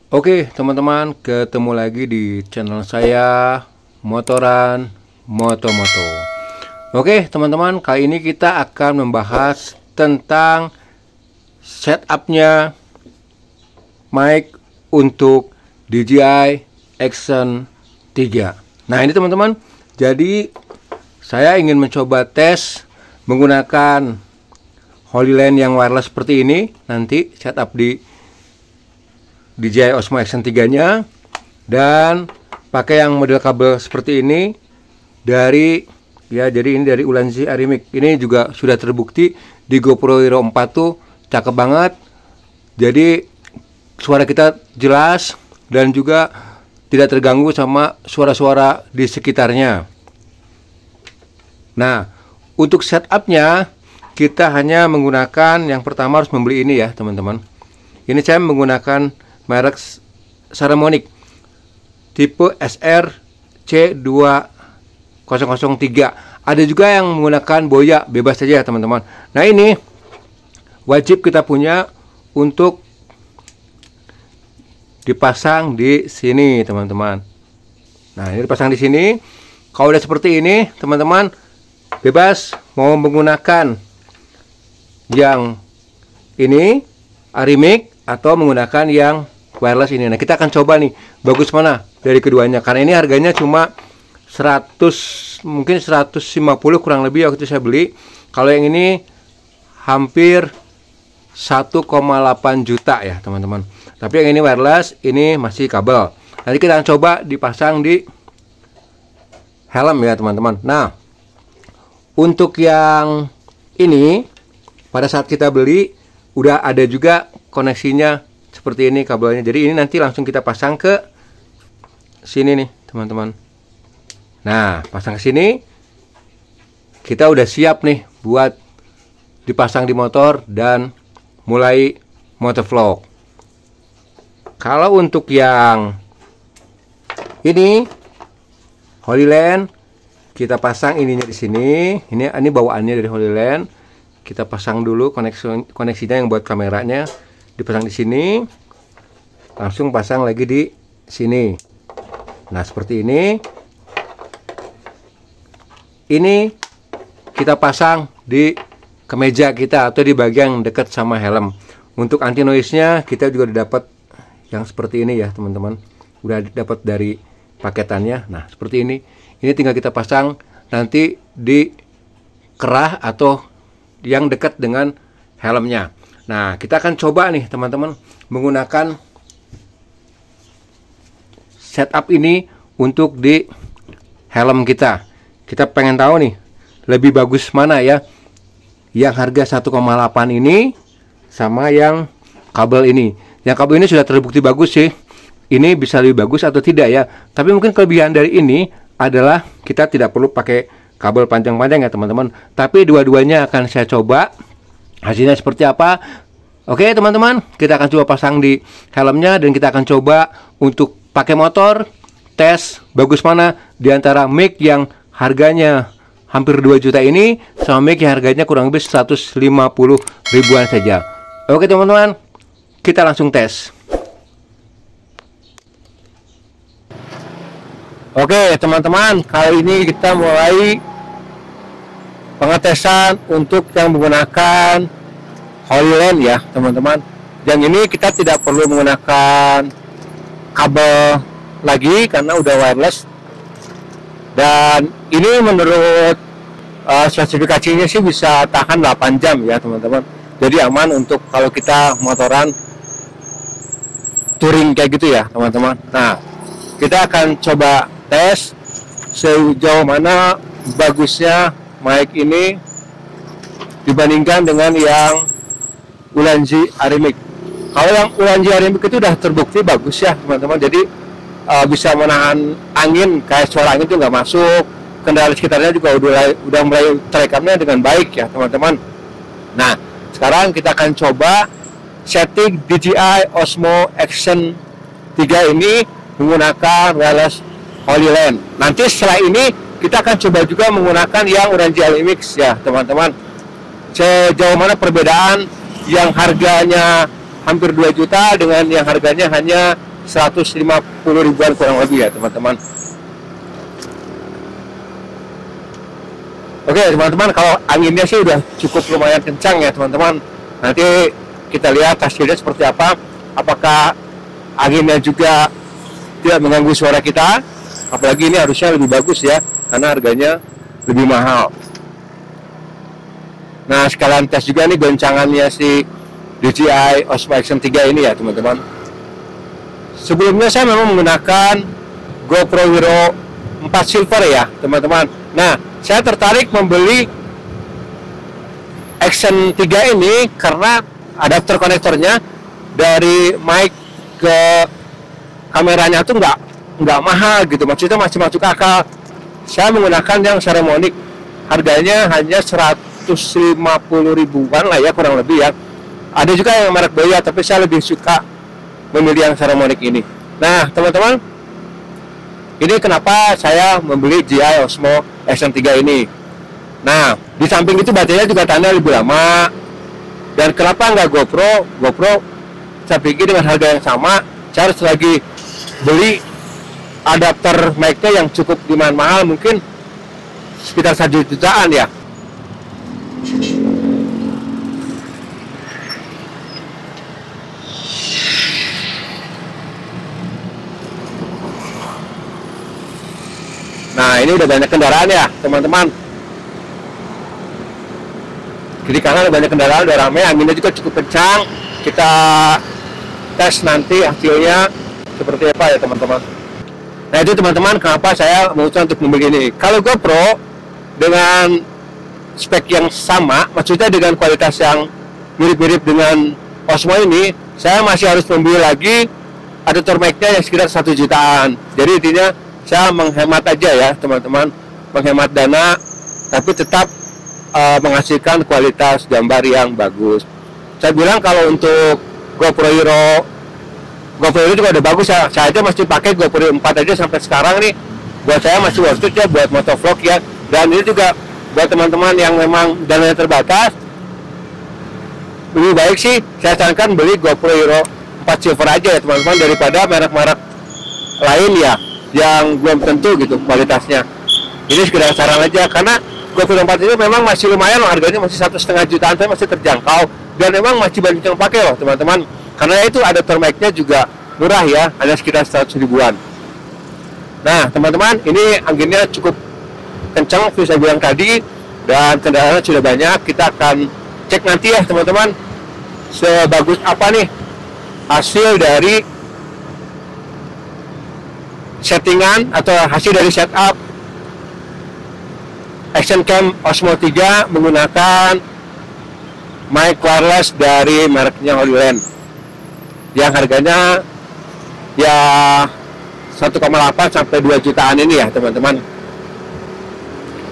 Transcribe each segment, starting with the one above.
Oke teman-teman, ketemu lagi di channel saya Motoran Moto-Moto. Oke teman-teman, kali ini kita akan membahas tentang setupnya mic untuk DJI Action 3. Nah ini teman-teman, jadi saya ingin mencoba tes menggunakan HoloLens yang wireless seperti ini. Nanti setup di DJI Osmo Action 3 nya, dan pakai yang model kabel seperti ini dari jadi ini dari Ulanzi Arimic. Ini juga sudah terbukti di GoPro Hero 4 tuh cakep banget. Jadi suara kita jelas dan juga tidak terganggu sama suara-suara di sekitarnya. Nah, untuk setupnya kita hanya menggunakan, yang pertama harus membeli ini ya teman-teman. Ini saya menggunakan merek Saramonic tipe SR-C2003. Ada juga yang menggunakan Boya, bebas saja ya teman-teman. Nah ini wajib kita punya untuk dipasang di sini teman-teman. Nah ini dipasang di sini. Kalau udah seperti ini teman-teman, bebas mau menggunakan yang ini Arimic atau menggunakan yang wireless ini. Nah kita akan coba nih bagus mana dari keduanya, karena ini harganya cuma 100, mungkin 150 kurang lebih waktu itu saya beli. Kalau yang ini hampir 1,8 juta ya teman-teman. Tapi yang ini wireless, ini masih kabel. Nanti kita akan coba dipasang di helm ya teman-teman. Nah untuk yang ini pada saat kita beli udah ada juga koneksinya seperti ini kabelnya. Jadi ini nanti langsung kita pasang ke sini nih teman-teman. Nah pasang ke sini, kita udah siap nih buat dipasang di motor dan mulai motovlog. Kalau untuk yang ini HoloLens, kita pasang ininya di sini. Ini bawaannya dari HoloLens. Kita pasang dulu koneksinya yang buat kameranya, dipasang di sini, langsung pasang lagi di sini. Nah seperti ini. Ini kita pasang di kemeja kita atau di bagian dekat sama helm. Untuk anti noise-nya kita juga udah dapat yang seperti ini ya teman-teman. Udah dapat dari paketannya. Nah seperti ini. Ini tinggal kita pasang nanti di kerah atau yang dekat dengan helmnya. Nah kita akan coba nih teman-teman menggunakan setup ini untuk di helm kita. Kita pengen tahu nih lebih bagus mana ya, yang harga 1,8 ini sama yang kabel ini. Yang kabel ini sudah terbukti bagus sih. Ini bisa lebih bagus atau tidak ya. Tapi mungkin kelebihan dari ini adalah kita tidak perlu pakai kabel panjang-panjang ya teman-teman. Tapi dua-duanya akan saya coba hasilnya seperti apa. Oke teman-teman, kita akan coba pasang di helmnya dan kita akan coba untuk pakai motor, tes bagus mana di antara mic yang harganya hampir 2 juta ini sama mic yang harganya kurang lebih 150 ribuan saja. Oke teman-teman, kita langsung tes. Oke teman-teman, kali ini kita mulai pengetesan untuk yang menggunakan HoloLens ya teman-teman. Yang ini kita tidak perlu menggunakan kabel lagi karena udah wireless. Dan ini menurut spesifikasinya sih bisa tahan 8 jam ya teman-teman. Jadi aman untuk kalau kita motoran touring kayak gitu ya teman-teman. Nah kita akan coba tes sejauh mana bagusnya mic ini dibandingkan dengan yang Ulanzi Arimic. Kalau yang Uranzi Arimix itu udah terbukti bagus ya teman-teman, jadi bisa menahan angin, kayak suara angin itu nggak masuk, kendala sekitarnya juga udah mulai terekamnya dengan baik ya teman-teman. Nah sekarang kita akan coba setting DJI Osmo Action 3 ini menggunakan wireless HoloLens. Nanti setelah ini kita akan coba juga menggunakan yang Uranzi Arimix ya teman-teman. Sejauh mana perbedaan yang harganya hampir 2 juta dengan yang harganya hanya 150 ribuan kurang lebih ya teman-teman. Oke teman-teman, kalau anginnya sih udah cukup lumayan kencang ya teman-teman. Nanti kita lihat hasilnya seperti apa, apakah anginnya juga tidak mengganggu suara kita. Apalagi ini harusnya lebih bagus ya, karena harganya lebih mahal. Nah sekalian tes juga nih goncangannya si DJI Osmo Action 3 ini ya teman-teman. Sebelumnya saya memang menggunakan GoPro Hero 4 Silver ya teman-teman. Nah saya tertarik membeli Action 3 ini karena adapter konektornya dari mic ke kameranya tuh nggak mahal gitu, maksudnya masih masuk akal. Saya menggunakan yang Saramonic, harganya hanya 150 ribuan lah ya kurang lebih ya. Ada juga yang merek Boya, tapi saya lebih suka memilih yang Saramonic ini. Nah teman-teman, ini kenapa saya membeli DJI Osmo Action 3 ini. Nah di samping itu baterainya juga tahannya lebih lama. Dan kenapa nggak GoPro? GoPro saya pikir dengan harga yang sama, saya harus lagi beli adapter mic-nya yang cukup lumayan mahal, mungkin sekitar 1 jutaan ya. Nah ini udah banyak kendaraan ya teman-teman. Jadi karena ada banyak kendaraan, udah ramai, anginnya juga cukup kencang. Kita tes nanti hasilnya seperti apa ya teman-teman. Nah itu teman-teman kenapa saya memutuskan untuk membeli ini. Kalau GoPro dengan spek yang sama, maksudnya dengan kualitas yang mirip-mirip dengan Osmo ini, saya masih harus membeli lagi adapter mic-nya yang sekitar 1 jutaan. Jadi intinya saya menghemat aja ya teman-teman, menghemat dana tapi tetap menghasilkan kualitas gambar yang bagus. Saya bilang kalau untuk GoPro Hero juga udah bagus ya. Saya aja masih pakai GoPro 4 aja sampai sekarang nih. Buat saya masih worth it ya buat motovlog ya. Dan ini juga buat teman-teman yang memang dananya terbatas, lebih baik sih saya sarankan beli GoPro Hero 4 Silver aja ya teman-teman, daripada merek-merek lain ya yang belum tentu gitu kualitasnya. Ini sekedar saran aja, karena GoPro 4 ini memang masih lumayan loh, harganya masih 1,5 jutaan, tapi masih terjangkau dan memang masih banyak yang pakai loh teman-teman. Karena itu adapter mic-nya juga murah ya, hanya sekitar 100 ribuan. Nah teman-teman, ini anginnya cukup kencang seperti saya bilang tadi, dan kendaraan sudah banyak. Kita akan cek nanti ya teman-teman, sebagus apa nih hasil dari settingan atau hasil dari setup Action Cam Osmo 3 menggunakan mic wireless dari mereknya HoloLens yang harganya ya 1,8 sampai 2 jutaan ini ya teman-teman.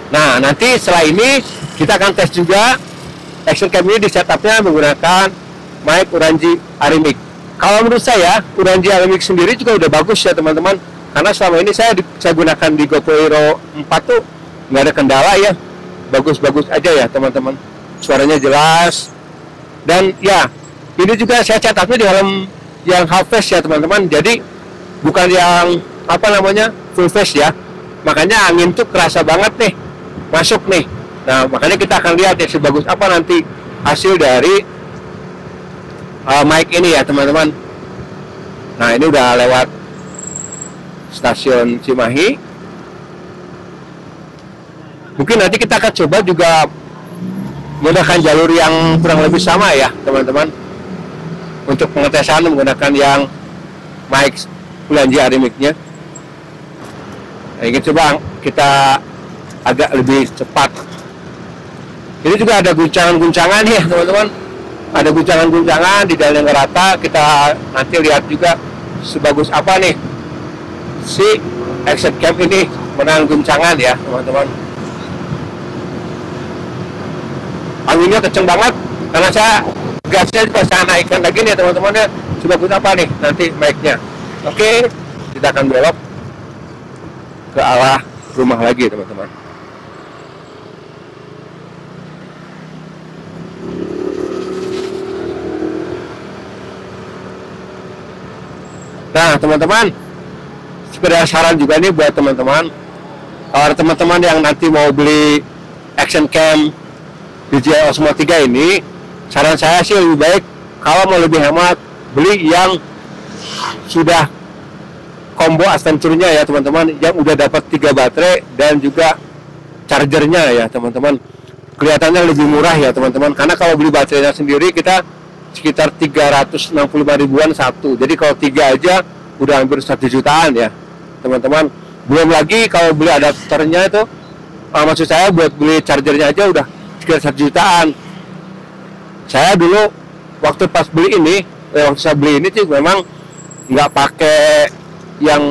Nah nanti setelah ini kita akan tes juga Action Cam ini di setupnya menggunakan mic Uranzi Arimix. Kalau menurut saya Uranzi Arimix sendiri juga udah bagus ya teman-teman, karena selama ini saya gunakan di GoPro Hero 4 tuh nggak ada kendala ya, bagus-bagus aja ya teman-teman, suaranya jelas. Dan ya ini juga saya setupnya di dalam yang half face ya teman-teman, jadi bukan yang apa namanya full face ya, makanya angin tuh kerasa banget nih masuk nih. Nah makanya kita akan lihat ya sebagus apa nanti hasil dari mic ini ya teman-teman. Nah ini udah lewat stasiun Cimahi. Mungkin nanti kita akan coba juga menggunakan jalur yang kurang lebih sama ya teman-teman, untuk pengetesan menggunakan yang mic Uranzi Arimix-nya. Nah, ingin coba kita agak lebih cepat. Ini juga ada guncangan-guncangan ya teman-teman. ada guncangan-guncangan di jalan yang rata. Kita nanti lihat juga sebagus apa nih si action cam ini menahan guncangan ya teman-teman. Anginnya kenceng banget karena saya gasnya juga saya naikkan lagi nih teman-teman ya. Sebagus apa nih nanti mic-nya. Oke, kita akan belok ke arah rumah lagi teman-teman. Nah teman-teman, sekedar saran juga nih buat teman-teman, kalau teman-teman yang nanti mau beli action cam DJI Osmo 3 ini, saran saya sih lebih baik kalau mau lebih hemat beli yang sudah combo adventure-nya ya teman-teman, yang udah dapat 3 baterai dan juga chargernya ya teman-teman. Kelihatannya lebih murah ya teman-teman, karena kalau beli baterainya sendiri kita sekitar 365 ribuan satu. Jadi kalau 3 aja udah hampir 1 jutaan ya teman-teman. Belum lagi kalau beli adapternya itu, maksud saya buat beli chargernya aja udah sekitar 1 jutaan. Saya dulu waktu pas beli ini, waktu saya beli ini sih memang nggak pakai yang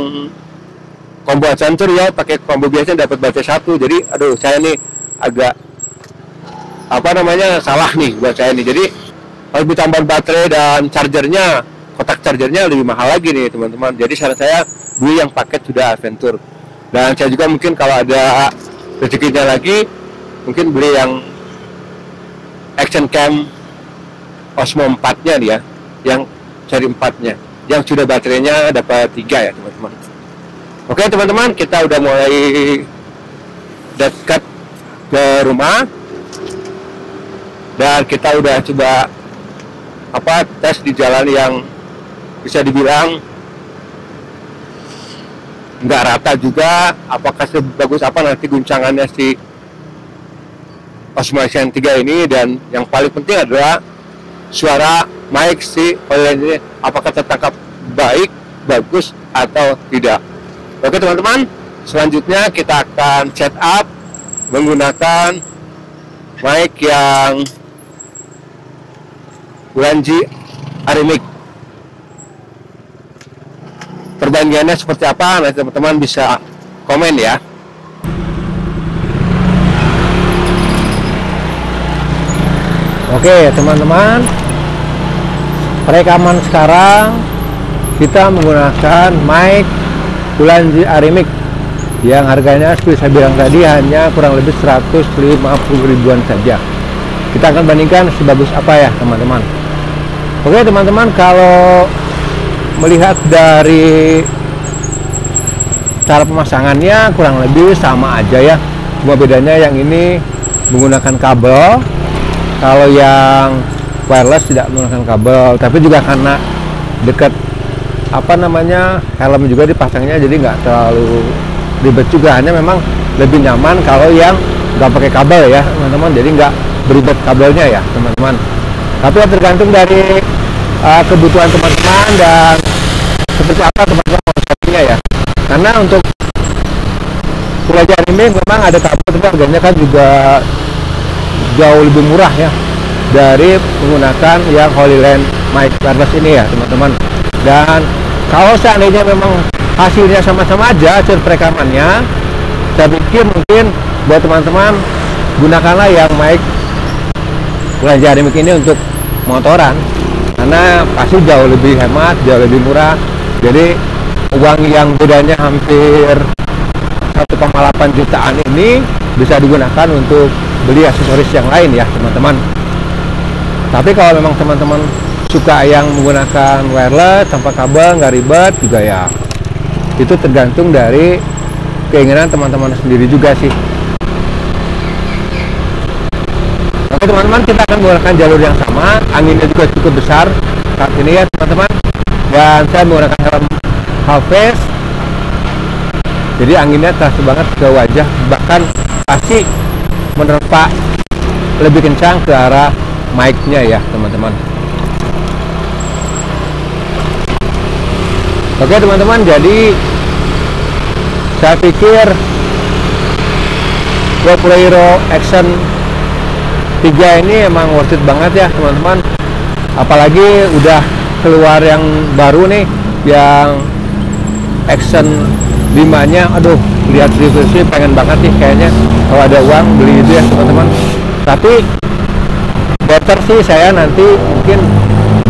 combo adventure ya, pakai combo biasa dapat baterai 1. Jadi aduh, saya nih agak apa namanya salah nih buat saya nih. Jadi harus ditambah baterai dan chargernya, kotak chargernya lebih mahal lagi nih teman-teman. Jadi saran saya beli yang paket sudah adventure. Dan saya juga mungkin kalau ada rezekinya lagi, mungkin beli yang action cam Osmo 4-nya nih ya, yang seri 4-nya, yang sudah baterainya dapat 3 ya teman-teman. Oke teman-teman, kita udah mulai dekat ke rumah dan kita udah coba tes di jalan yang bisa dibilang nggak rata juga. Apakah sebagus apa nanti guncangannya si Osmo Action 3 ini, dan yang paling penting adalah suara mic si HoloLens ini apakah tertangkap baik, bagus atau tidak. Oke teman-teman, selanjutnya kita akan setup menggunakan mic yang Ulanzi Arimic. Perbandingannya seperti apa nanti teman-teman bisa komen ya. Oke teman-teman, perekaman sekarang kita menggunakan mic Ulanzi Arimic yang harganya seperti saya bilang tadi hanya kurang lebih 150 ribuan saja. Kita akan bandingkan sebagus apa ya teman-teman. Oke teman-teman, kalau melihat dari cara pemasangannya kurang lebih sama aja ya. Cuma bedanya yang ini menggunakan kabel, kalau yang wireless tidak menggunakan kabel. Tapi juga karena dekat helm juga dipasangnya, jadi nggak terlalu ribet juga. Hanya memang lebih nyaman kalau yang nggak pakai kabel ya teman-teman, jadi nggak beribet kabelnya ya teman-teman. Tapi tergantung dari kebutuhan teman-teman dan seperti apa teman-teman konsepnya ya. Karena untuk pelajaran ini memang ada kabel, tapi harganya kan juga jauh lebih murah ya dari menggunakan yang HoloLens mic wireless ini ya teman-teman. Dan kalau seandainya memang hasilnya sama-sama aja hasil perekamannya, saya pikir mungkin buat teman-teman gunakanlah yang mic Ulanzi Arimic ini untuk motoran, karena pasti jauh lebih hemat, jauh lebih murah. Jadi uang yang bedanya hampir 1,8 jutaan ini bisa digunakan untuk beli aksesoris yang lain ya teman-teman. Tapi kalau memang teman-teman suka yang menggunakan wireless tanpa kabel, nggak ribet juga ya, itu tergantung dari keinginan teman-teman sendiri juga sih. Oke teman-teman, kita akan menggunakan jalur yang sama. Anginnya juga cukup besar saat ini ya teman-teman, dan saya menggunakan helm half face, jadi anginnya terasa banget ke wajah, bahkan pasti menerpa lebih kencang ke arah mic-nya ya teman-teman. Oke teman-teman, jadi saya pikir GoPro Hero Action 3 ini emang worth it banget ya teman-teman. apalagi udah keluar yang baru nih, yang Action 5 nya. Aduh, lihat review sih pengen banget nih kayaknya kalau ada uang beli itu ya teman-teman. Tapi better sih saya nanti mungkin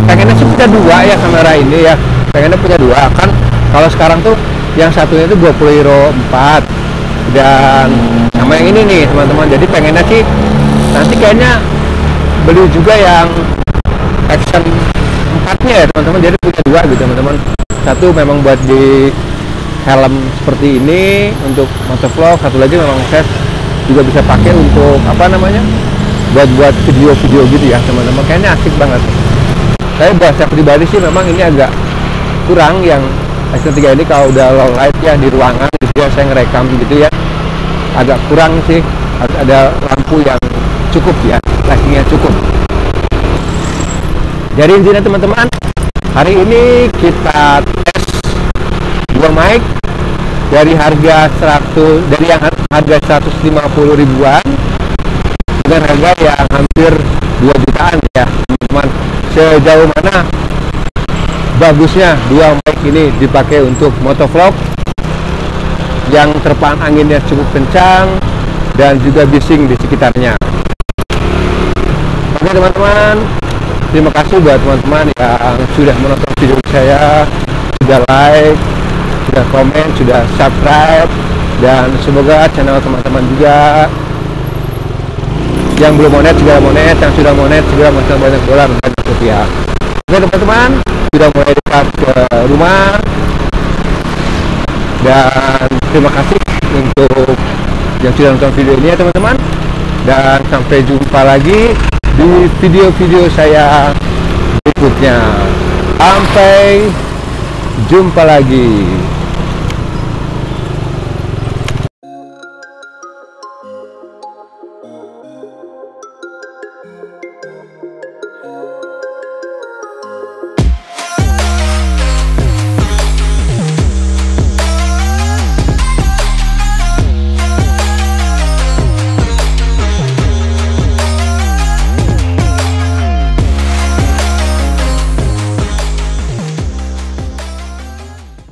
pengennya sih punya dua ya kamera ini ya, pengennya punya dua kan. Kalau sekarang tuh yang satunya itu 20 euro 4 dan sama yang ini nih teman-teman. Jadi pengennya sih nanti kayaknya beli juga yang Action 4 nya ya teman-teman. Jadi punya dua gitu teman-teman. Satu memang buat di helm seperti ini untuk motovlog, satu lagi memang saya juga bisa pakai untuk apa namanya, buat video-video gitu ya teman-teman. Kayaknya asik banget. Saya bahasa pribadi sih memang ini agak kurang yang Action 3 ini kalau udah low light ya di ruangan gitu ya, saya ngerekam gitu ya, agak kurang sih. Harus ada lampu yang cukup ya, lightingnya cukup. Jadi intinya teman-teman, hari ini kita tes dua mic dari harga yang harga 150 ribuan dengan harga yang hampir 2 jutaan ya teman-teman. Sejauh mana bagusnya dua mic ini dipakai untuk motovlog yang terpaan anginnya cukup kencang dan juga bising di sekitarnya. Oke teman-teman, terima kasih buat teman-teman yang sudah menonton video saya, sudah like, sudah komen, sudah subscribe, dan semoga channel teman-teman juga yang belum monet segera monet, yang sudah monet segera masuk banyak dolar dan banyak rupiah. Oke teman-teman, sudah mulai dekat ke rumah, dan terima kasih untuk yang sudah nonton video ini ya teman-teman, dan sampai jumpa lagi di video-video saya berikutnya. Sampai jumpa lagi.